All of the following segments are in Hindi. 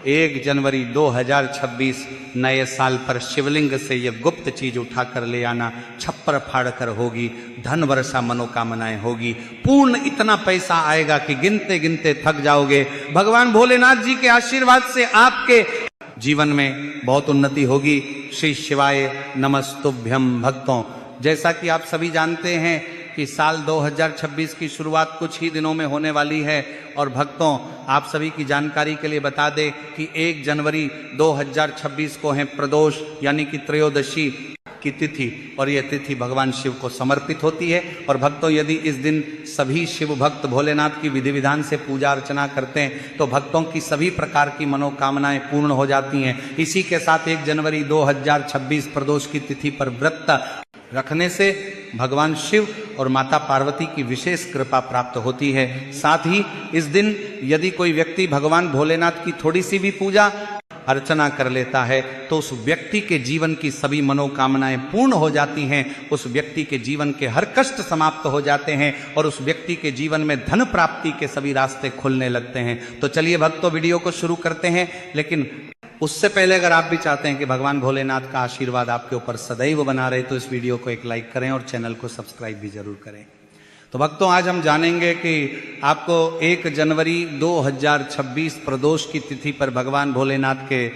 1 जनवरी 2026 नए साल पर शिवलिंग से ये गुप्त चीज उठा कर ले आना, छप्पर फाड़ कर होगी, धन वर्षा मनोकामनाएं होगी, पूर्ण इतना पैसा आएगा कि गिनते गिनते थक जाओगे। भगवान भोलेनाथ जी के आशीर्वाद से आपके जीवन में बहुत उन्नति होगी। श्री शिवाय नमस्तुभ्यम। भक्तों, जैसा कि आप सभी जानते हैं कि साल 2026 की शुरुआत कुछ ही दिनों में होने वाली है। और भक्तों, आप सभी की जानकारी के लिए बता दें कि 1 जनवरी 2026 को है प्रदोष यानी कि त्रयोदशी की तिथि, और यह तिथि भगवान शिव को समर्पित होती है। और भक्तों, यदि इस दिन सभी शिव भक्त भोलेनाथ की विधि विधान से पूजा अर्चना करते हैं तो भक्तों की सभी प्रकार की मनोकामनाएं पूर्ण हो जाती हैं। इसी के साथ 1 जनवरी 2026 प्रदोष की तिथि पर व्रत रखने से भगवान शिव और माता पार्वती की विशेष कृपा प्राप्त होती है। साथ ही इस दिन यदि कोई व्यक्ति भगवान भोलेनाथ की थोड़ी सी भी पूजा अर्चना कर लेता है तो उस व्यक्ति के जीवन की सभी मनोकामनाएं पूर्ण हो जाती हैं, उस व्यक्ति के जीवन के हर कष्ट समाप्त हो जाते हैं और उस व्यक्ति के जीवन में धन प्राप्ति के सभी रास्ते खुलने लगते हैं। तो चलिए भक्तों, वीडियो को शुरू करते हैं। लेकिन उससे पहले अगर आप भी चाहते हैं कि भगवान भोलेनाथ का आशीर्वाद आपके ऊपर सदैव बना रहे तो इस वीडियो को एक लाइक करें और चैनल को सब्सक्राइब भी जरूर करें। तो भक्तों, आज हम जानेंगे कि आपको 1 जनवरी 2026 प्रदोष की तिथि पर भगवान भोलेनाथ के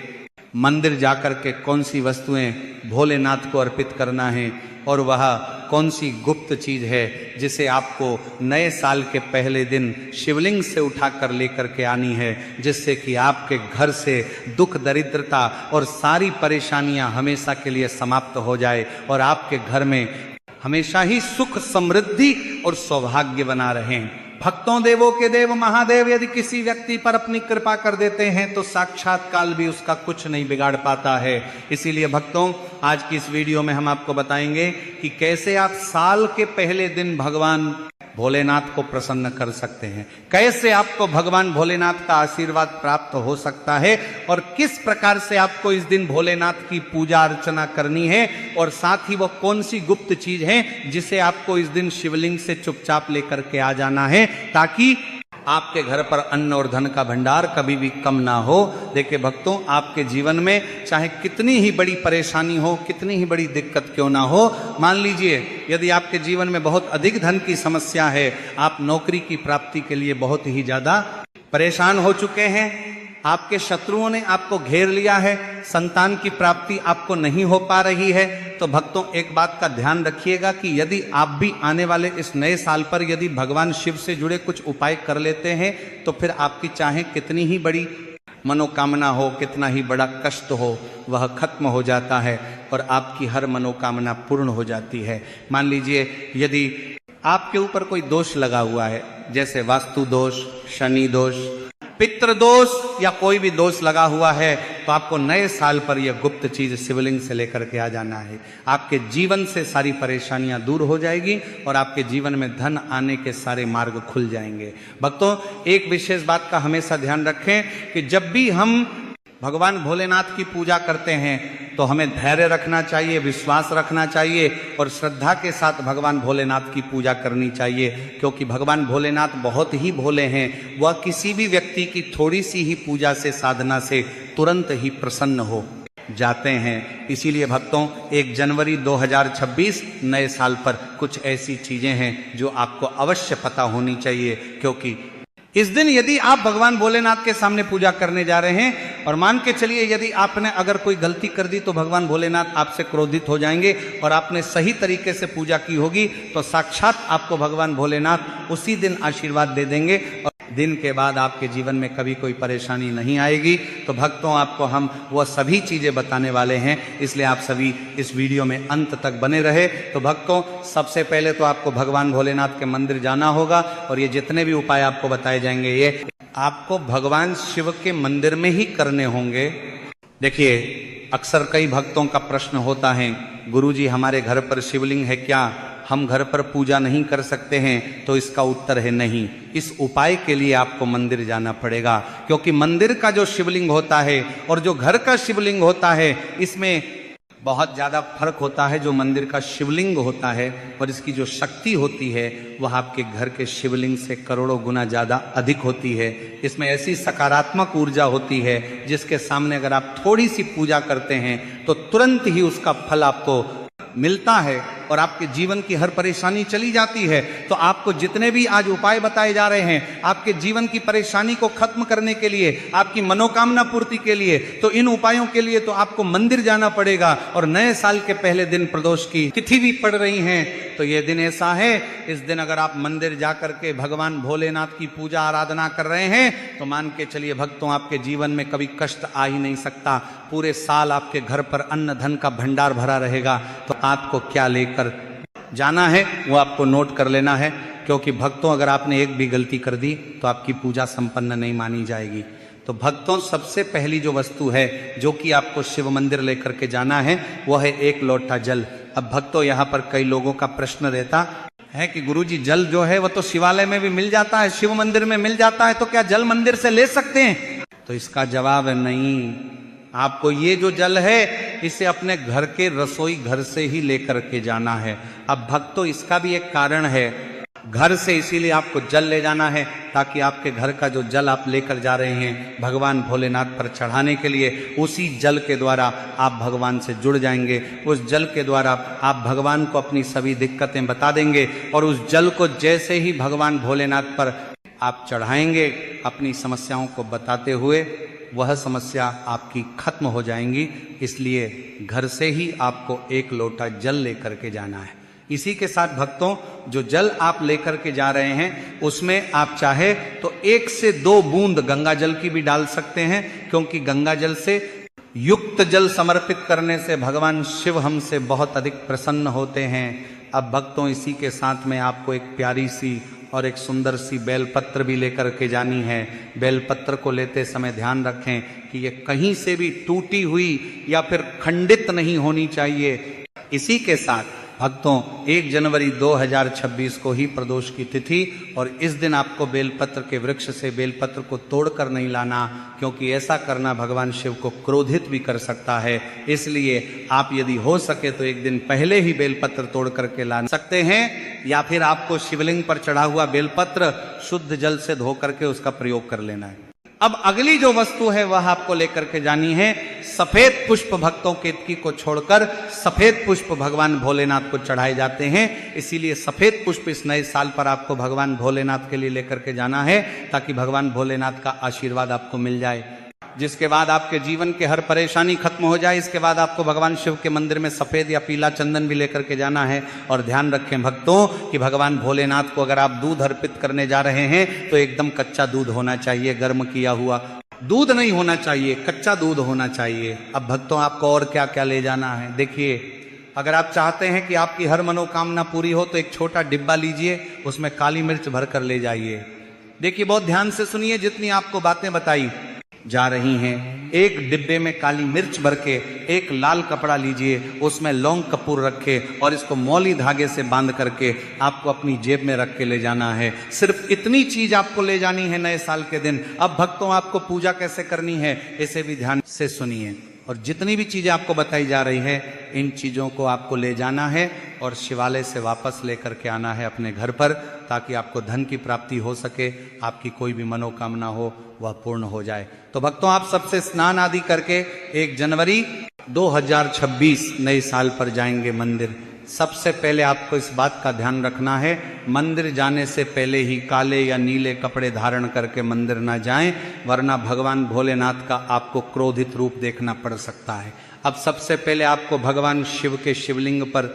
मंदिर जाकर के कौन सी वस्तुएं भोलेनाथ को अर्पित करना है और वह कौन सी गुप्त चीज है जिसे आपको नए साल के पहले दिन शिवलिंग से उठाकर लेकर के आनी है, जिससे कि आपके घर से दुख दरिद्रता और सारी परेशानियां हमेशा के लिए समाप्त हो जाए और आपके घर में हमेशा ही सुख समृद्धि और सौभाग्य बना रहें। भक्तों, देवों के देव महादेव यदि किसी व्यक्ति पर अपनी कृपा कर देते हैं तो साक्षात काल भी उसका कुछ नहीं बिगाड़ पाता है। इसीलिए भक्तों, आज की इस वीडियो में हम आपको बताएंगे कि कैसे आप साल के पहले दिन भगवान भोलेनाथ को प्रसन्न कर सकते हैं, कैसे आपको भगवान भोलेनाथ का आशीर्वाद प्राप्त हो सकता है और किस प्रकार से आपको इस दिन भोलेनाथ की पूजा अर्चना करनी है, और साथ ही वो कौन सी गुप्त चीज है जिसे आपको इस दिन शिवलिंग से चुपचाप लेकर के आ जाना है ताकि आपके घर पर अन्न और धन का भंडार कभी भी कम ना हो। देखिए भक्तों, आपके जीवन में चाहे कितनी ही बड़ी परेशानी हो, कितनी ही बड़ी दिक्कत क्यों ना हो, मान लीजिए यदि आपके जीवन में बहुत अधिक धन की समस्या है, आप नौकरी की प्राप्ति के लिए बहुत ही ज्यादा परेशान हो चुके हैं, आपके शत्रुओं ने आपको घेर लिया है, संतान की प्राप्ति आपको नहीं हो पा रही है, तो भक्तों एक बात का ध्यान रखिएगा कि यदि आप भी आने वाले इस नए साल पर यदि भगवान शिव से जुड़े कुछ उपाय कर लेते हैं तो फिर आपकी चाहे कितनी ही बड़ी मनोकामना हो, कितना ही बड़ा कष्ट हो, वह खत्म हो जाता है और आपकी हर मनोकामना पूर्ण हो जाती है। मान लीजिए यदि आपके ऊपर कोई दोष लगा हुआ है, जैसे वास्तु दोष, शनि दोष, पितृ दोष या कोई भी दोष लगा हुआ है, तो आपको नए साल पर यह गुप्त चीज शिवलिंग से लेकर के आ जाना है। आपके जीवन से सारी परेशानियां दूर हो जाएगी और आपके जीवन में धन आने के सारे मार्ग खुल जाएंगे। भक्तों, एक विशेष बात का हमेशा ध्यान रखें कि जब भी हम भगवान भोलेनाथ की पूजा करते हैं तो हमें धैर्य रखना चाहिए, विश्वास रखना चाहिए और श्रद्धा के साथ भगवान भोलेनाथ की पूजा करनी चाहिए, क्योंकि भगवान भोलेनाथ बहुत ही भोले हैं। वह किसी भी व्यक्ति की थोड़ी सी ही पूजा से, साधना से तुरंत ही प्रसन्न हो जाते हैं। इसीलिए भक्तों, 1 जनवरी 2026 नए साल पर कुछ ऐसी चीजें हैं जो आपको अवश्य पता होनी चाहिए, क्योंकि इस दिन यदि आप भगवान भोलेनाथ के सामने पूजा करने जा रहे हैं और मान के चलिए यदि आपने अगर कोई गलती कर दी तो भगवान भोलेनाथ आपसे क्रोधित हो जाएंगे, और आपने सही तरीके से पूजा की होगी तो साक्षात आपको भगवान भोलेनाथ उसी दिन आशीर्वाद दे देंगे और दिन के बाद आपके जीवन में कभी कोई परेशानी नहीं आएगी। तो भक्तों, आपको हम वह सभी चीजें बताने वाले हैं, इसलिए आप सभी इस वीडियो में अंत तक बने रहे। तो भक्तों, सबसे पहले तो आपको भगवान भोलेनाथ के मंदिर जाना होगा और ये जितने भी उपाय आपको बताए जाएंगे ये आपको भगवान शिव के मंदिर में ही करने होंगे। देखिए, अक्सर कई भक्तों का प्रश्न होता है, गुरुजी हमारे घर पर शिवलिंग है क्या, हम घर पर पूजा नहीं कर सकते हैं? तो इसका उत्तर है नहीं। इस उपाय के लिए आपको मंदिर जाना पड़ेगा, क्योंकि मंदिर का जो शिवलिंग होता है और जो घर का शिवलिंग होता है, इसमें बहुत ज़्यादा फर्क होता है जो मंदिर का शिवलिंग होता है और इसकी जो शक्ति होती है वह आपके घर के शिवलिंग से करोड़ों गुना ज़्यादा अधिक होती है। इसमें ऐसी सकारात्मक ऊर्जा होती है जिसके सामने अगर आप थोड़ी सी पूजा करते हैं तो तुरंत ही उसका फल आपको मिलता है और आपके जीवन की हर परेशानी चली जाती है। तो आपको जितने भी आज उपाय बताए जा रहे हैं आपके जीवन की परेशानी को खत्म करने के लिए, आपकी मनोकामना पूर्ति के लिए, तो इन उपायों के लिए तो आपको मंदिर जाना पड़ेगा। और नए साल के पहले दिन प्रदोष की तिथि भी पड़ रही है, तो यह दिन ऐसा है, इस दिन अगर आप मंदिर जाकर के भगवान भोलेनाथ की पूजा आराधना कर रहे हैं तो मान के चलिए भक्तों, आपके जीवन में कभी कष्ट आ ही नहीं सकता। पूरे साल आपके घर पर अन्न धन का भंडार भरा रहेगा। तो आपको क्या लेकर जाना है वो आपको नोट कर लेना है, क्योंकि भक्तों अगर आपने एक भी गलती कर दी तो आपकी पूजा संपन्न नहीं मानी जाएगी। तो भक्तों, सबसे पहली जो वस्तु है जो कि आपको शिव मंदिर लेकर के जाना है वह है 1 लोटा जल। अब भक्तों, यहाँ पर कई लोगों का प्रश्न रहता है कि गुरुजी जल जो है वह तो शिवालय में भी मिल जाता है, शिव मंदिर में मिल जाता है, तो क्या जल मंदिर से ले सकते हैं? तो इसका जवाब है नहीं। आपको ये जो जल है इसे अपने घर के रसोई घर से ही लेकर के जाना है। अब भक्तों, इसका भी एक कारण है, घर से इसीलिए आपको जल ले जाना है ताकि आपके घर का जो जल आप लेकर जा रहे हैं भगवान भोलेनाथ पर चढ़ाने के लिए, उसी जल के द्वारा आप भगवान से जुड़ जाएंगे। उस जल के द्वारा आप भगवान को अपनी सभी दिक्कतें बता देंगे और उस जल को जैसे ही भगवान भोलेनाथ पर आप चढ़ाएंगे अपनी समस्याओं को बताते हुए, वह समस्या आपकी खत्म हो जाएंगी। इसलिए घर से ही आपको 1 लोटा जल लेकर के जाना है। इसी के साथ भक्तों, जो जल आप लेकर के जा रहे हैं उसमें आप चाहे तो 1 से 2 बूंद गंगा जल की भी डाल सकते हैं, क्योंकि गंगा जल से युक्त जल समर्पित करने से भगवान शिव हमसे बहुत अधिक प्रसन्न होते हैं। अब भक्तों, इसी के साथ में आपको एक प्यारी सी और एक सुंदर सी बेलपत्र भी लेकर के जानी है। बेलपत्र को लेते समय ध्यान रखें कि ये कहीं से भी टूटी हुई या फिर खंडित नहीं होनी चाहिए। इसी के साथ भक्तों, 1 जनवरी 2026 को ही प्रदोष की तिथि, और इस दिन आपको बेलपत्र के वृक्ष से बेलपत्र को तोड़कर नहीं लाना, क्योंकि ऐसा करना भगवान शिव को क्रोधित भी कर सकता है। इसलिए आप यदि हो सके तो 1 दिन पहले ही बेलपत्र तोड़ करके ला सकते हैं, या फिर आपको शिवलिंग पर चढ़ा हुआ बेलपत्र शुद्ध जल से धो करके उसका प्रयोग कर लेना है। अब अगली जो वस्तु है वह आपको लेकर के जानी है सफेद पुष्प। भक्तों, केतकी को छोड़कर सफेद पुष्प भगवान भोलेनाथ को चढ़ाए जाते हैं। इसीलिए सफेद पुष्प इस नए साल पर आपको भगवान भोलेनाथ के लिए लेकर के जाना है, ताकि भगवान भोलेनाथ का आशीर्वाद आपको मिल जाए, जिसके बाद आपके जीवन के हर परेशानी खत्म हो जाए। इसके बाद आपको भगवान शिव के मंदिर में सफेद या पीला चंदन भी लेकर के जाना है। और ध्यान रखें भक्तों कि भगवान भोलेनाथ को अगर आप दूध अर्पित करने जा रहे हैं तो एकदम कच्चा दूध होना चाहिए, गर्म किया हुआ दूध नहीं होना चाहिए, कच्चा दूध होना चाहिए। अब भक्तों, आपको और क्या क्या ले जाना है? देखिए, अगर आप चाहते हैं कि आपकी हर मनोकामना पूरी हो तो एक छोटा डिब्बा लीजिए, उसमें काली मिर्च भर कर ले जाइए। देखिए, बहुत ध्यान से सुनिए, जितनी आपको बातें बताई जा रही हैं। एक डिब्बे में काली मिर्च भर के, एक लाल कपड़ा लीजिए, उसमें लौंग कपूर रखे और इसको मौली धागे से बांध करके आपको अपनी जेब में रख के ले जाना है। सिर्फ इतनी चीज आपको ले जानी है नए साल के दिन। अब भक्तों, आपको पूजा कैसे करनी है इसे भी ध्यान से सुनिए, और जितनी भी चीजें आपको बताई जा रही है इन चीजों को आपको ले जाना है और शिवालय से वापस लेकर के आना है अपने घर पर, ताकि आपको धन की प्राप्ति हो सके, आपकी कोई भी मनोकामना हो वह पूर्ण हो जाए। तो भक्तों, आप सबसे स्नान आदि करके 1 जनवरी 2026 नए साल पर जाएंगे मंदिर। सबसे पहले आपको इस बात का ध्यान रखना है, मंदिर जाने से पहले ही काले या नीले कपड़े धारण करके मंदिर ना जाएं, वरना भगवान भोलेनाथ का आपको क्रोधित रूप देखना पड़ सकता है। अब सबसे पहले आपको भगवान शिव के शिवलिंग पर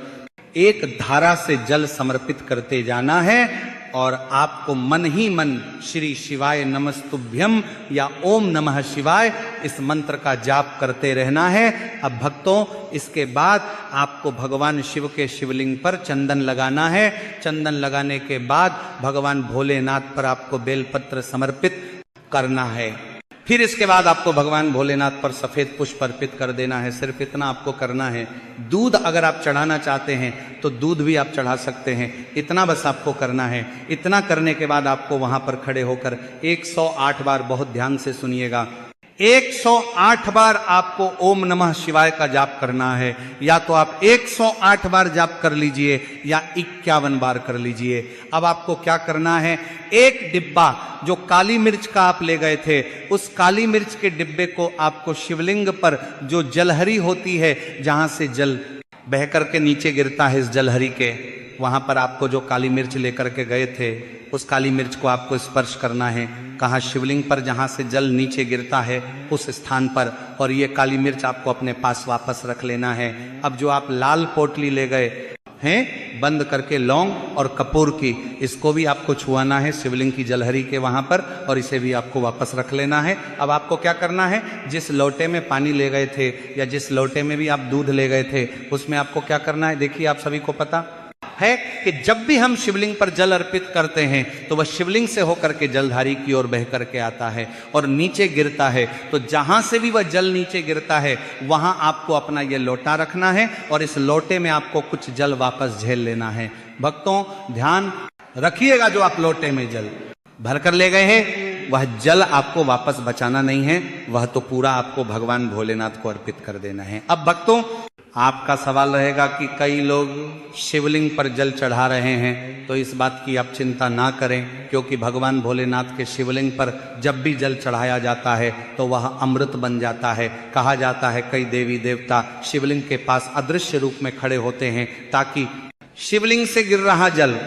एक धारा से जल समर्पित करते जाना है, और आपको मन ही मन श्री शिवाय नमस्तुभ्यम या ओम नमः शिवाय इस मंत्र का जाप करते रहना है। अब भक्तों, इसके बाद आपको भगवान शिव के शिवलिंग पर चंदन लगाना है। चंदन लगाने के बाद भगवान भोलेनाथ पर आपको बेलपत्र समर्पित करना है। फिर इसके बाद आपको भगवान भोलेनाथ पर सफेद पुष्प अर्पित कर देना है। सिर्फ इतना आपको करना है। दूध अगर आप चढ़ाना चाहते हैं तो दूध भी आप चढ़ा सकते हैं, इतना बस आपको करना है। इतना करने के बाद आपको वहां पर खड़े होकर 108 बार, बहुत ध्यान से सुनिएगा, 108 बार आपको ओम नमः शिवाय का जाप करना है। या तो आप 108 बार जाप कर लीजिए या 51 बार कर लीजिए। अब आपको क्या करना है, एक डिब्बा जो काली मिर्च का आप ले गए थे, उस काली मिर्च के डिब्बे को आपको शिवलिंग पर जो जलहरी होती है, जहां से जल बह करके नीचे गिरता है इस जलहरी के, वहां पर आपको जो काली मिर्च लेकर के गए थे, उस काली मिर्च को आपको स्पर्श करना है। कहाँ, शिवलिंग पर जहाँ से जल नीचे गिरता है उस स्थान पर। और ये काली मिर्च आपको अपने पास वापस रख लेना है। अब जो आप लाल पोटली ले गए हैं बंद करके लौंग और कपूर की, इसको भी आपको छुआना है शिवलिंग की जलहरी के वहां पर, और इसे भी आपको वापस रख लेना है। अब आपको क्या करना है, जिस लोटे में पानी ले गए थे या जिस लोटे में भी आप दूध ले गए थे, उसमें आपको क्या करना है, देखिए आप सभी को पता है कि जब भी हम शिवलिंग पर जल अर्पित करते हैं तो वह शिवलिंग से होकर के जलधारी की ओर बह करके आता है और नीचे गिरता है। तो जहां से भी वह जल नीचे गिरता है वहां आपको अपना यह लोटा रखना है और इस लोटे में आपको कुछ जल वापस झेल लेना है। भक्तों ध्यान रखिएगा, जो आप लोटे में जल भर कर ले गए हैं वह जल आपको वापस बचाना नहीं है, वह तो पूरा आपको भगवान भोलेनाथ को अर्पित कर देना है। अब भक्तों आपका सवाल रहेगा कि कई लोग शिवलिंग पर जल चढ़ा रहे हैं, तो इस बात की आप चिंता ना करें, क्योंकि भगवान भोलेनाथ के शिवलिंग पर जब भी जल चढ़ाया जाता है तो वह अमृत बन जाता है। कहा जाता है कई देवी देवता शिवलिंग के पास अदृश्य रूप में खड़े होते हैं ताकि शिवलिंग से गिर रहा जल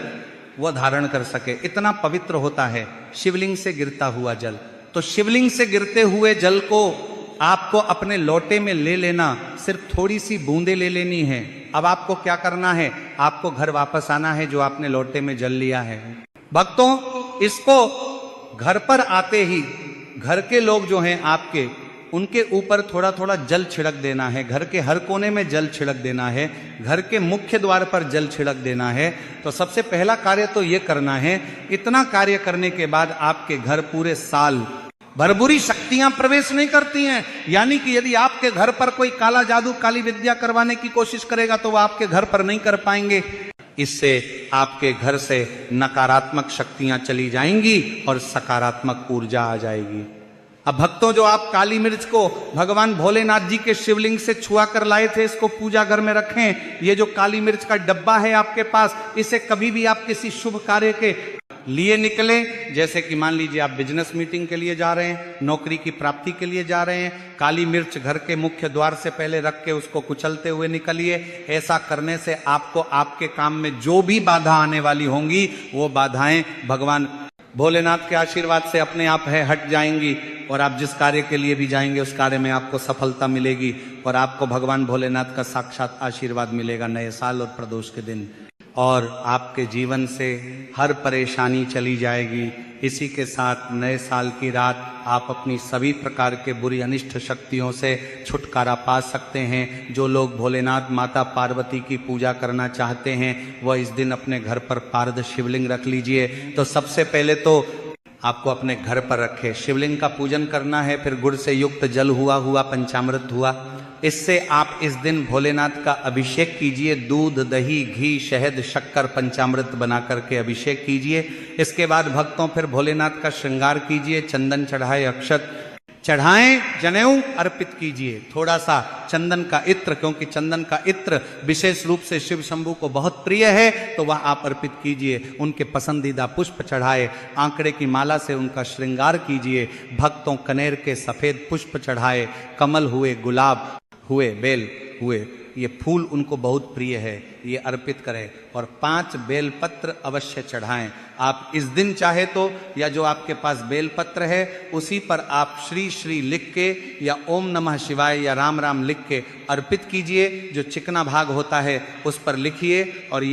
वह धारण कर सके। इतना पवित्र होता है शिवलिंग से गिरता हुआ जल। तो शिवलिंग से गिरते हुए जल को आपको अपने लोटे में ले लेना, सिर्फ थोड़ी सी बूंदे ले लेनी है। अब आपको क्या करना है, आपको घर वापस आना है जो आपने लोटे में जल लिया है। भक्तों इसको घर पर आते ही घर के लोग जो हैं आपके, उनके ऊपर थोड़ा थोड़ा जल छिड़क देना है। घर के हर कोने में जल छिड़क देना है, घर के मुख्य द्वार पर जल छिड़क देना है। तो सबसे पहला कार्य तो ये करना है। इतना कार्य करने के बाद आपके घर पूरे साल भरपूरी शक्तियां प्रवेश नहीं करती हैं। यानी कि यदि आपके घर पर कोई काला जादू काली विद्या करवाने की कोशिश करेगा तो वह आपके घर पर नहीं कर पाएंगे। इससे आपके घर से नकारात्मक शक्तियां चली जाएंगी और सकारात्मक ऊर्जा आ जाएगी। अब भक्तों जो आप काली मिर्च को भगवान भोलेनाथ जी के शिवलिंग से छुआ कर लाए थे, इसको पूजा घर में रखें। ये जो काली मिर्च का डब्बा है आपके पास, इसे कभी भी आप किसी शुभ कार्य के लिए निकले, जैसे कि मान लीजिए आप बिजनेस मीटिंग के लिए जा रहे हैं, नौकरी की प्राप्ति के लिए जा रहे हैं, काली मिर्च घर के मुख्य द्वार से पहले रख के उसको कुचलते हुए निकलिए। ऐसा करने से आपको आपके काम में जो भी बाधा आने वाली होंगी वो बाधाएं भगवान भोलेनाथ के आशीर्वाद से अपने आप है हट जाएंगी, और आप जिस कार्य के लिए भी जाएंगे उस कार्य में आपको सफलता मिलेगी और आपको भगवान भोलेनाथ का साक्षात आशीर्वाद मिलेगा नए साल और प्रदोष के दिन, और आपके जीवन से हर परेशानी चली जाएगी। इसी के साथ नए साल की रात आप अपनी सभी प्रकार के बुरी अनिष्ट शक्तियों से छुटकारा पा सकते हैं। जो लोग भोलेनाथ माता पार्वती की पूजा करना चाहते हैं वह इस दिन अपने घर पर पारद शिवलिंग रख लीजिए। तो सबसे पहले तो आपको अपने घर पर रखे शिवलिंग का पूजन करना है, फिर गुड़ से युक्त जल हुआ पंचामृत हुआ, इससे आप इस दिन भोलेनाथ का अभिषेक कीजिए। दूध दही घी शहद शक्कर पंचामृत बना करके अभिषेक कीजिए। इसके बाद भक्तों फिर भोलेनाथ का श्रृंगार कीजिए, चंदन चढ़ाए, अक्षत चढ़ाएं, जनेऊ अर्पित कीजिए, थोड़ा सा चंदन का इत्र, क्योंकि चंदन का इत्र विशेष रूप से शिव शंभू को बहुत प्रिय है, तो वह आप अर्पित कीजिए। उनके पसंदीदा पुष्प चढ़ाए, आंकड़े की माला से उनका श्रृंगार कीजिए। भक्तों कनेर के सफेद पुष्प चढ़ाए, कमल हुए, गुलाब हुए, बेल हुए, ये फूल उनको बहुत प्रिय है, ये अर्पित करें। और 5 बेलपत्र अवश्य चढ़ाएं। आप इस दिन चाहे तो या जो आपके पास बेलपत्र है उसी पर आप श्री श्री लिख के या ओम नमः शिवाय या राम राम लिख के अर्पित कीजिए। जो चिकना भाग होता है उस पर लिखिए और